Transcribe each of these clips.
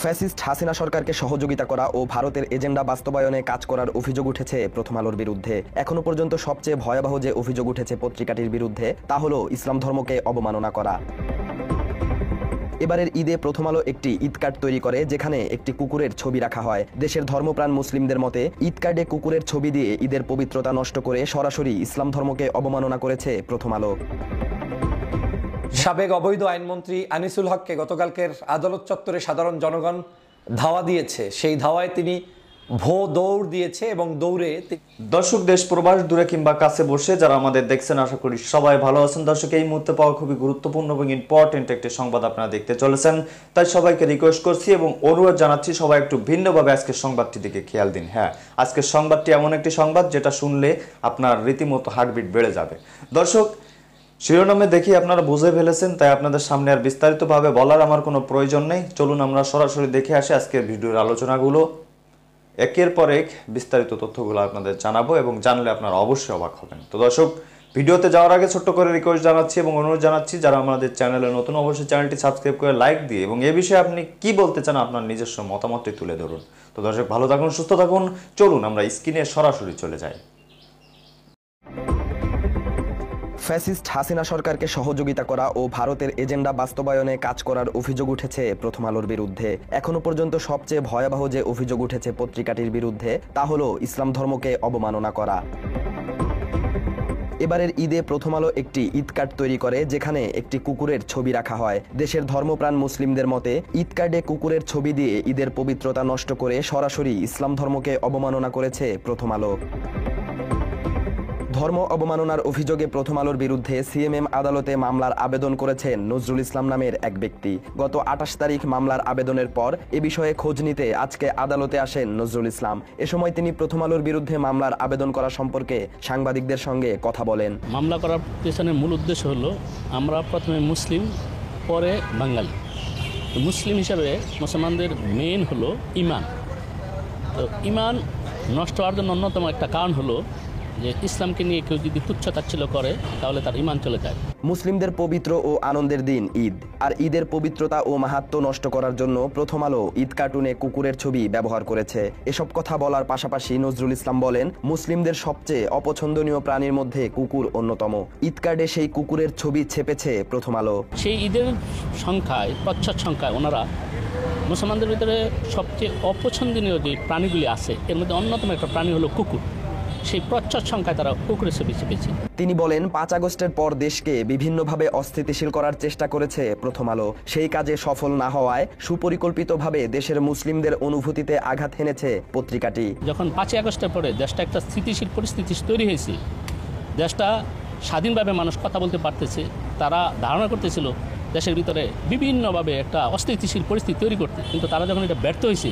Fascist Hasina সরকারকে সহযোগিতা করা ও ভারতের এজেন্ডা বাস্তবায়নে কাজ করার অভিযোগ উঠেছে প্রথম আলোর বিরুদ্ধে। এখনো পর্যন্ত সবচেয়ে ভয়াবহ যে অভিযোগ উঠেছে পত্রিকাটির বিরুদ্ধে তা হলো ইসলাম ধর্মকে অবমাননা করা। এবারের ঈদে প্রথম আলো একটি ঈদ কার্ড তৈরি করে, যেখানে একটি কুকুরের ছবি রাখা হয়। দেশের ধর্মপ্রাণ মুসলিমদের মতে ঈদ কার্ডে কুকুরের ছবি দিয়ে ঈদের পবিত্রতা নষ্ট করে সরাসরি ইসলাম ধর্মকে অবমাননা করেছে প্রথম আলো। সাবেক অবৈধ আইনমন্ত্রী আনিসুল হককে গতকালকের আদালত চত্বরে সাধারণ জনগণ ধাওয়া দিয়েছে। সেই ধাওয়ায় তিনি দৌড় দিয়েছে এবং দৌড়ে দর্শক, দেশ প্রবাস দূরে কিংবা কাছে বসে যারা আমাদের দেখছেন, আশা করি সবাই ভালো আছেন। দর্শক, এই মুহূর্তে পাওয়া খুবই গুরুত্বপূর্ণ এবং ইম্পর্টেন্ট একটি সংবাদ আপনারা দেখতে চলেছেন, তাই সবাইকে রিকোয়েস্ট করছি এবং অনুরোধ জানাচ্ছি সবাই একটু ভিন্নভাবে আজকের সংবাদটি দিকে খেয়াল দিন। হ্যাঁ, আজকের সংবাদটি এমন একটি সংবাদ যেটা শুনলে আপনার রীতিমতো হার্টবিট বেড়ে যাবে। দর্শক, শিরোনামে দেখি আপনারা বুঝে ফেলেছেন, তাই আপনাদের সামনে আর বিস্তারিতভাবে বলার আমার কোনো প্রয়োজন নেই। চলুন আমরা সরাসরি দেখে আসি আজকের ভিডিওর আলোচনাগুলো। একের পর এক বিস্তারিত তথ্যগুলো আপনাদের জানাবো এবং জানলে আপনারা অবশ্যই অবাক হবেন। তো দর্শক, ভিডিওতে যাওয়ার আগে ছোট্ট করে রিকোয়েস্ট জানাচ্ছি এবং অনুরোধ জানাচ্ছি যারা আমাদের চ্যানেলে নতুন, অবশ্যই চ্যানেলটি সাবস্ক্রাইব করে লাইক দিয়ে এবং এ বিষয়ে আপনি কি বলতে চান আপনার নিজস্ব মতামতটি তুলে ধরুন। তো দর্শক, ভালো থাকুন, সুস্থ থাকুন। চলুন আমরা স্ক্রিনে সরাসরি চলে যাই। ফ্যাসিস্ট হাসিনা সরকারকে সহযোগিতা করা ও ভারতের এজেন্ডা বাস্তবায়নে কাজ করার অভিযোগ উঠেছে প্রথম আলোর বিরুদ্ধে। এখনো পর্যন্ত সবচেয়ে ভয়াবহ যে অভিযোগ উঠেছে পত্রিকাটির বিরুদ্ধে তা হলো ইসলাম ধর্মকে অবমাননা করা। এবারের ঈদে প্রথম আলো একটি ঈদ কার্ড তৈরি করে, যেখানে একটি কুকুরের ছবি রাখা হয়। দেশের ধর্মপ্রাণ মুসলিমদের মতে ঈদ কার্ডে কুকুরের ছবি দিয়ে ঈদের পবিত্রতা নষ্ট করে সরাসরি ইসলাম ধর্মকে অবমাননা করেছে প্রথম আলো। ধর্ম অবমাননার অভিযোগে প্রথম আলোর বিরুদ্ধে সিএমএম আদালতে মামলার আবেদন করেছেন নজরুল ইসলাম নামের এক ব্যক্তি। গত ২৮ তারিখ মামলার আবেদনের পর এ বিষয়ে খোঁজ নিতে আজকে আদালতে আসেন নজরুল ইসলাম। এ সময় তিনি প্রথম আলোর বিরুদ্ধে মামলার আবেদন করা সম্পর্কে সাংবাদিকদের সঙ্গে কথা বলেন। মামলা করার পেছনে মূল উদ্দেশ্য হলো, আমরা প্রথমে মুসলিম, পরে বাঙালি। মুসলিম হিসাবে মুসলমানদের মেইন হলো ইমান। তো ইমান নষ্ট হওয়ার জন্য অন্যতম একটা কারণ হলো যে ইসলামকে নিয়ে কেউ যদি তুচ্ছ-তাচ্ছিল্য করে তাহলে তার ইমান চলে যায়। মুসলিমদের পবিত্র ও আনন্দের দিন ঈদ, আর ঈদের পবিত্রতা ও মাহাত্ম্য নষ্ট করার জন্য প্রথম আলো ঈদ কার্টুনে কুকুরের ছবি ব্যবহার করেছে। এসব কথা বলার পাশাপাশি নজরুল ইসলাম বলেন, মুসলিমদের সবচেয়ে অপছন্দনীয় প্রাণীর মধ্যে কুকুর অন্যতম। ঈদ কার্ডে সেই কুকুরের ছবি ছেপেছে প্রথম আলো। সেই ঈদের সংখ্যায়, প্রচ্ছদ সংখ্যায় ওনারা মুসলমানদের ভিতরে সবচেয়ে অপছন্দনীয় যে প্রাণীগুলি আছে এর মধ্যে অন্যতম একটা প্রাণী হলো কুকুর। সেই প্রচ্ছদ সংখ্যায় তারা কুকুরের ছবি ছেপেছে। তিনি বলেন, ৫ আগস্টের পর দেশকে বিভিন্নভাবে অস্থিতিশীল করার চেষ্টা করেছে প্রথম আলো। সেই কাজে সফল না হওয়ায় সুপরিকল্পিতভাবে দেশের মুসলিমদের অনুভূতিতে আঘাত হেনেছে পত্রিকাটি। যখন ৫ই আগস্টের পরে দেশটা একটা স্থিতিশীল পরিস্থিতি তৈরি হয়েছে, দেশটা স্বাধীনভাবে মানুষ কথা বলতে পারতেছে, তারা ধারণা করতেছিল দেশের ভিতরে বিভিন্নভাবে একটা অস্থিতিশীল পরিস্থিতি তৈরি করতে, কিন্তু তারা যখন এটা ব্যর্থ হয়েছে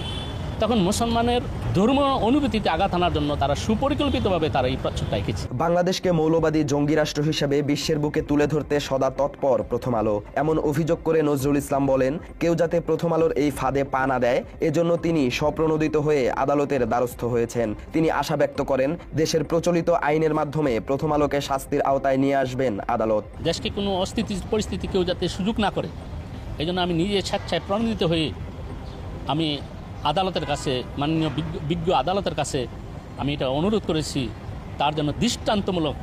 তখন মুসলমানের ধর্ম অনুভূতিতে আঘাত আনার জন্য তারা সুপরিকল্পিতভাবে তারা এই প্রচ্ছদটা এঁকেছে। বাংলাদেশকে মৌলবাদী জঙ্গি রাষ্ট্র হিসেবে বিশ্বের বুকে তুলে ধরতে সদা তৎপর প্রথম আলো। এমন অভিযোগ করে নজরুল ইসলাম বলেন, কেউ যাতে প্রথম আলোর এই ফাঁদে পা না দেয় এজন্য তিনি স্বপ্রণোদিত হয়ে আদালতের দ্বারস্থ হয়েছেন। তিনি আশা ব্যক্ত করেন, দেশের প্রচলিত আইনের মাধ্যমে প্রথম আলোকে শাস্তির আওতায় নিয়ে আসবেন আদালত। দেশকে কোনো অস্থিতিশীল পরিস্থিতি কেউ যাতে সুযোগ না করে, এই জন্য আমি নিজে স্বেচ্ছায় প্রণোদিত হয়ে আমি আদালতের কাছে, মাননীয় বিজ্ঞ আদালতের কাছে আমি এটা অনুরোধ করেছি তার জন্য দৃষ্টান্তমূলক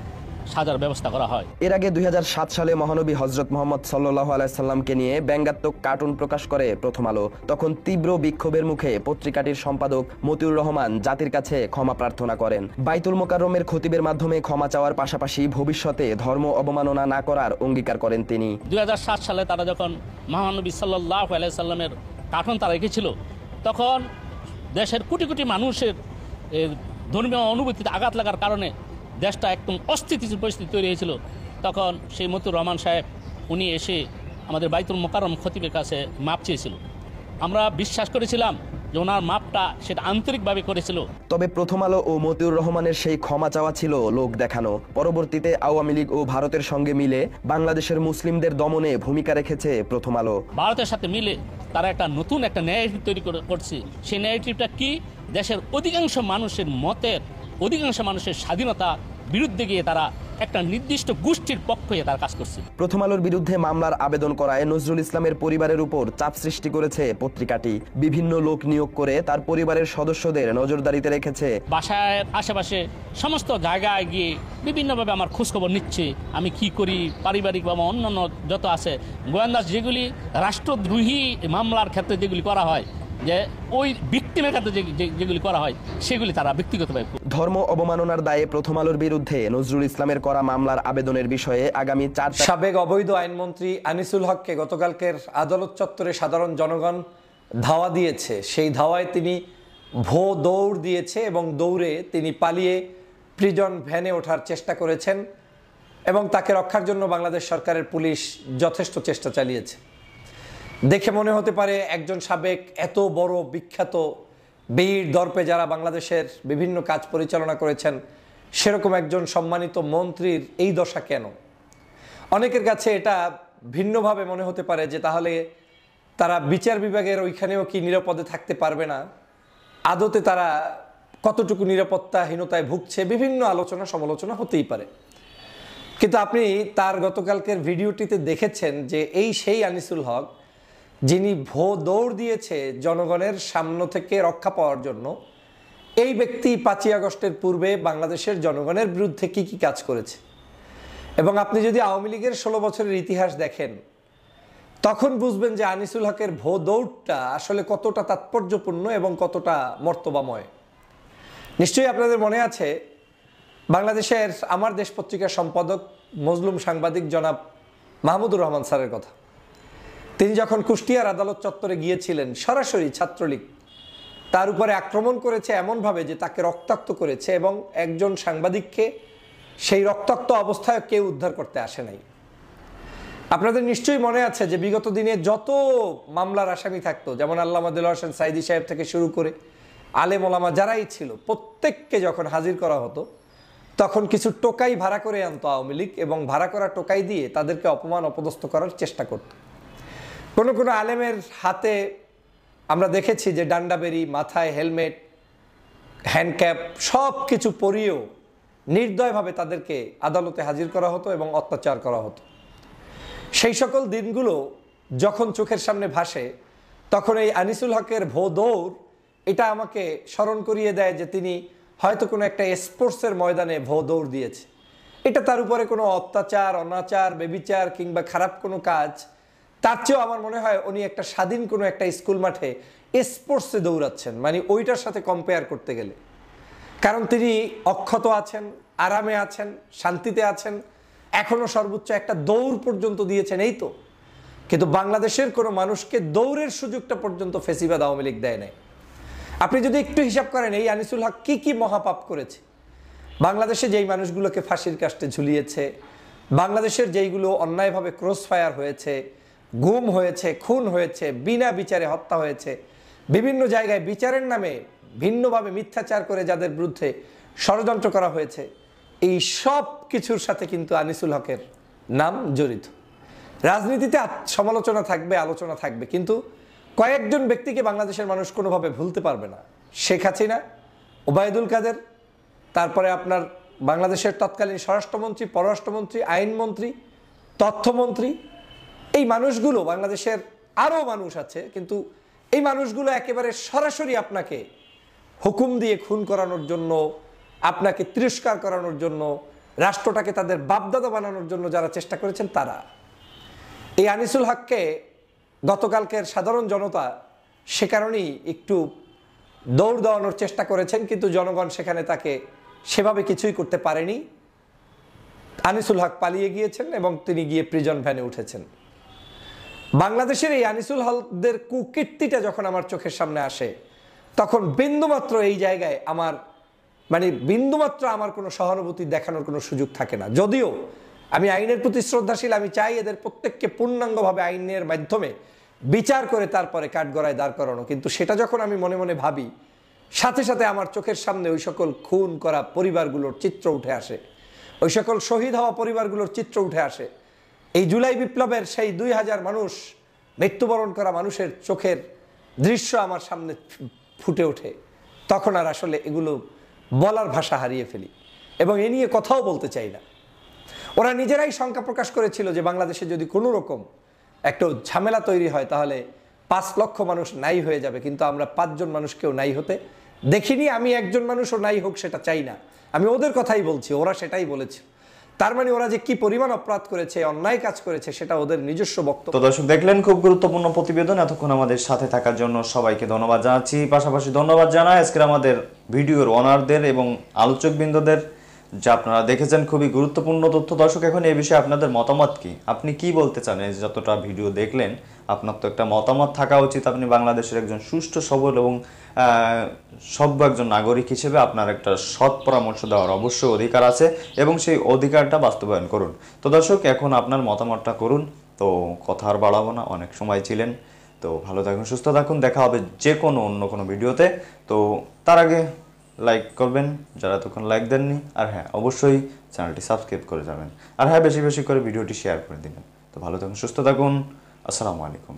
সাজার ব্যবস্থা করা হয়। এর আগে ২০০৭ সালে মহানবী হযরত মুহাম্মদ সাল্লাল্লাহু আলাইহি সাল্লামকে নিয়ে ব্যঙ্গাত্মক কার্টুন প্রকাশ করে প্রথম আলো। তখন তীব্র বিক্ষোভের মুখে পত্রিকাটির সম্পাদক মতিউর রহমান জাতির কাছে ক্ষমা প্রার্থনা করেন। বাইতুল মোকাররমের খতিবের মাধ্যমে ক্ষমা চাওয়ার পাশাপাশি ভবিষ্যতে ধর্ম অবমাননা না করার অঙ্গীকার করেন তিনি। ২০০৭ সালে তারা যখন মহানবী সাল্লাল্লাহু আলাইহি সাল্লামের কার্টুন তারা এঁকেছিল, তখন দেশের কোটি কোটি মানুষের ধর্মীয় অনুভূতিতে আঘাত লাগার কারণে দেশটা একদম অস্থিতিশীল পরিস্থিতি তৈরি হয়েছিল। তখন সেই মতিউর রহমান সাহেব উনি এসে আমাদের বাইতুল মোকাররম খতিবের কাছে মাপ চেয়েছিল। আমরা বিশ্বাস করেছিলাম যে ওনার মাপটা সেটা আন্তরিকভাবে করেছিল। তবে প্রথম আলো ও মতিউর রহমানের সেই ক্ষমা চাওয়া ছিল লোক দেখানো। পরবর্তীতে আওয়ামী লীগ ও ভারতের সঙ্গে মিলে বাংলাদেশের মুসলিমদের দমনে ভূমিকা রেখেছে প্রথম আলো। ভারতের সাথে মিলে তারা একটা নতুন একটা ন্যারেটিভ তৈরি করছে। সেই ন্যারেটিভটা কি? দেশের অধিকাংশ মানুষের মতের, অধিকাংশ মানুষের স্বাধীনতা বিরুদ্ধে গিয়ে তারা একটা নির্দিষ্ট গোষ্ঠীর পক্ষে তারা কাজ করছে। প্রথম আলোর বিরুদ্ধে মামলার আবেদন করায় নজরুল ইসলামের পরিবারের উপর চাপ সৃষ্টি করেছে পত্রিকাটি। বিভিন্ন লোক নিয়োগ করে তার পরিবারের সদস্যদের নজরদারিতে রেখেছে। বাসায় আশেপাশে সমস্ত জায়গায় গিয়ে বিভিন্নভাবে আমার খোঁজখবর নিচ্ছে, আমি কি করি, পারিবারিক বা অন্যান্য যত আছে গোয়েন্দা যেগুলি রাষ্ট্রদ্রোহী মামলার ক্ষেত্রে যেগুলি করা হয়, যে ওই ভিকটিমের ক্ষেত্রে যেগুলি করা হয় সেগুলি তারা ব্যক্তিগতভাবে। ধর্ম অবমাননার দায়ে প্রথম আলোর বিরুদ্ধে নজরুল ইসলামের করা মামলার আবেদনের বিষয়ে আগামী 4 সাবেক অবৈধ আইনমন্ত্রী আনিসুল হককে গতকালকের আদালত চত্বরে সাধারণ জনগণ ধাওয়া দিয়েছে। সেই ধাওয়ায় তিনি দৌড় দিয়েছে এবং দৌড়ে তিনি পালিয়ে প্রিজন ভ্যানে ওঠার চেষ্টা করেছেন এবং তাকে রক্ষার জন্য বাংলাদেশ সরকারের পুলিশ যথেষ্ট চেষ্টা চালিয়েছে। দেখে মনে হতে পারে একজন সাবেক এত বড় বিখ্যাত বীর দর্পে যারা বাংলাদেশের বিভিন্ন কাজ পরিচালনা করেছেন সেরকম একজন সম্মানিত মন্ত্রীর এই দশা কেন? অনেকের কাছে এটা ভিন্নভাবে মনে হতে পারে যে তাহলে তারা বিচার বিভাগের ওইখানেও কি নিরাপদে থাকতে পারবে না, আদতে তারা কতটুকু নিরাপত্তাহীনতায় ভুগছে, বিভিন্ন আলোচনা সমালোচনা হতেই পারে। কিন্তু আপনি তার গতকালকের ভিডিওটিতে দেখেছেন যে এই সেই আনিসুল হক যিনি দৌড় দিয়েছে জনগণের সামনে থেকে রক্ষা পাওয়ার জন্য। এই ব্যক্তি 5ই আগস্টের পূর্বে বাংলাদেশের জনগণের বিরুদ্ধে কি কি কাজ করেছে, এবং আপনি যদি আওয়ামী লীগের 16 বছরের ইতিহাস দেখেন তখন বুঝবেন যে আনিসুল হকের দৌড়টা আসলে কতটা তাৎপর্যপূর্ণ এবং কতটা মর্তবাময়। নিশ্চয়ই আপনাদের মনে আছে বাংলাদেশের আমার দেশ পত্রিকার সম্পাদক মজলুম সাংবাদিক জনাব মাহমুদুর রহমান স্যারের কথা। তিনি যখন কুষ্টিয়ার আদালত চত্বরে গিয়েছিলেন, সরাসরি ছাত্রলীগ তার উপরে আক্রমণ করেছে এমনভাবে যে তাকে রক্তাক্ত করেছে এবং একজন সাংবাদিককে সেই রক্তাক্ত অবস্থায় কেউ উদ্ধার করতে আসে নাই। আপনাদের নিশ্চয়ই মনে আছে যে বিগত দিনে যত মামলার আসামি থাকতো, যেমন আল্লামা দেলোয়ার হোসেন সাইদি সাহেব থেকে শুরু করে আলেম ওলামা যারাই ছিল প্রত্যেককে যখন হাজির করা হতো তখন কিছু টোকাই ভাড়া করে আনতো আওয়ামী লীগ এবং ভাড়া করা টোকাই দিয়ে তাদেরকে অপমান অপদস্থ করার চেষ্টা করত। কোনো কোনো আলেমের হাতে আমরা দেখেছি যে ডান্ডাবেরি, মাথায় হেলমেট, হ্যান্ডক্যাপ সব কিছু পরিয়েও নির্দয়ভাবে তাদেরকে আদালতে হাজির করা হতো এবং অত্যাচার করা হতো। সেই সকল দিনগুলো যখন চোখের সামনে ভাসে তখন এই আনিসুল হকের দৌড় এটা আমাকে স্মরণ করিয়ে দেয় যে তিনি হয়তো কোনো একটা স্পোর্টসের ময়দানে দৌড় দিয়েছে। এটা তার উপরে কোনো অত্যাচার, অনাচার, বেবিচার কিংবা খারাপ কোনো কাজ, তার চেয়েও আমার মনে হয় উনি একটা স্বাধীন কোনো একটা স্কুল মাঠে স্পোর্টসে দৌড়াচ্ছেন, মানে ওইটার সাথে কম্পেয়ার করতে গেলে। কারণ তিনি অক্ষত আছেন, আরামে আছেন, শান্তিতে আছেন, এখনো সর্বোচ্চ একটা দৌড় পর্যন্ত দিয়েছেন, এই তো। কিন্তু বাংলাদেশের কোনো মানুষকে দৌড়ের সুযোগটা পর্যন্ত ফেসিবাদ আওয়ামী লীগ দেয় নাই। আপনি যদি একটু হিসাব করেন এই আনিসুল হক কি কি মহাপাপ করেছে, বাংলাদেশে যেই মানুষগুলোকে ফাঁসির কাস্টে ঝুলিয়েছে, বাংলাদেশের যেইগুলো অন্যায়ভাবে ক্রস ফায়ার হয়েছে, গুম হয়েছে, খুন হয়েছে, বিনা বিচারে হত্যা হয়েছে, বিভিন্ন জায়গায় বিচারের নামে ভিন্নভাবে মিথ্যাচার করে যাদের বিরুদ্ধে ষড়যন্ত্র করা হয়েছে, এই সব কিছুর সাথে কিন্তু আনিসুল হকের নাম জড়িত। রাজনীতিতে সমালোচনা থাকবে, আলোচনা থাকবে, কিন্তু কয়েকজন ব্যক্তিকে বাংলাদেশের মানুষ কোনোভাবে ভুলতে পারবে না। শেখ হাসিনা, ওবায়দুল কাদের, তারপরে আপনার বাংলাদেশের তৎকালীন স্বরাষ্ট্রমন্ত্রী, পররাষ্ট্রমন্ত্রী, আইনমন্ত্রী, তথ্যমন্ত্রী, এই মানুষগুলো, বাংলাদেশের আরও মানুষ আছে, কিন্তু এই মানুষগুলো একেবারে সরাসরি আপনাকে হুকুম দিয়ে খুন করানোর জন্য, আপনাকে তিরস্কার করানোর জন্য, রাষ্ট্রটাকে তাদের বাপদাদা বানানোর জন্য যারা চেষ্টা করেছেন তারা। এই আনিসুল হককে গতকালকের সাধারণ জনতা সে কারণেই একটু দৌড় দেওয়ানোর চেষ্টা করেছেন, কিন্তু জনগণ সেখানে তাকে সেভাবে কিছুই করতে পারেনি। আনিসুল হক পালিয়ে গিয়েছেন এবং তিনি গিয়ে প্রিজন ভ্যানে উঠেছেন। বাংলাদেশের এই আনিসুল হকদের কুকীর্তিটা যখন আমার চোখের সামনে আসে তখন বিন্দুমাত্র এই জায়গায় আমার বিন্দুমাত্র আমার কোনো সহানুভূতি দেখানোর কোনো সুযোগ থাকে না। যদিও আমি আইনের প্রতি শ্রদ্ধাশীল, আমি চাই এদের প্রত্যেককে পূর্ণাঙ্গভাবে আইনের মাধ্যমে বিচার করে তারপরে কাঠগড়ায় দাঁড় করানো, কিন্তু সেটা যখন আমি মনে মনে ভাবি সাথে সাথে আমার চোখের সামনে ওই সকল খুন করা পরিবারগুলোর চিত্র উঠে আসে, ওই সকল শহীদ হওয়া পরিবারগুলোর চিত্র উঠে আসে। এই জুলাই বিপ্লবের সেই 2000 মানুষ, মৃত্যুবরণ করা মানুষের চোখের দৃশ্য আমার সামনে ফুটে ওঠে, তখন আর আসলে এগুলো বলার ভাষা হারিয়ে ফেলি। এবং এ নিয়ে কথাও বলতে চাই না। ওরা নিজেরাই শঙ্কা প্রকাশ করেছিল যে বাংলাদেশে যদি কোনো রকম একটা ঝামেলা তৈরি হয় তাহলে 5 লক্ষ মানুষ নাই হয়ে যাবে, কিন্তু আমরা 5 জন মানুষকেও নাই হতে দেখিনি। আমি একজন মানুষও নাই হোক সেটা চাই না, আমি ওদের কথাই বলছি, ওরা সেটাই বলেছে। তার মানে ওরা যে কি পরিমাণ অপরাধ করেছে, অন্যায় কাজ করেছে, সেটা ওদের নিজস্ব বক্তব্য। তো দর্শক দেখলেন খুব গুরুত্বপূর্ণ প্রতিবেদন। এতক্ষণ আমাদের সাথে থাকার জন্য সবাইকে ধন্যবাদ জানাচ্ছি। পাশাপাশি ধন্যবাদ জানাই আজকের আমাদের ভিডিওর ওনারদের এবং আলোচকবৃন্দদের, যা আপনারা দেখেছেন খুবই গুরুত্বপূর্ণ তথ্য। দর্শক এখন এই বিষয়ে আপনাদের মতামত কি? আপনি কি বলতে চান? এই যতটা ভিডিও দেখলেন, আপনার তো একটা মতামত থাকা উচিত। আপনি বাংলাদেশের একজন সুষ্ঠু সবল এবং সভ্য একজন নাগরিক হিসেবে আপনার একটা সৎ পরামর্শ দেওয়ার অবশ্যই অধিকার আছে এবং সেই অধিকারটা বাস্তবায়ন করুন। তো দর্শক এখন আপনার মতামতটা করুন। তো কথা আর বাড়াবো না, অনেক সময় ছিলেন। তো ভালো থাকুন, সুস্থ থাকুন, দেখা হবে যে কোনো অন্য কোনো ভিডিওতে। তো তার আগে লাইক করবেন যারা তখন লাইক দেননি, আর হ্যাঁ অবশ্যই চ্যানেলটি সাবস্ক্রাইব করে যাবেন, আর হ্যাঁ বেশি বেশি করে ভিডিওটি শেয়ার করে দিবেন। তো ভালো থাকুন, সুস্থ থাকুন, আসসালামু আলাইকুম।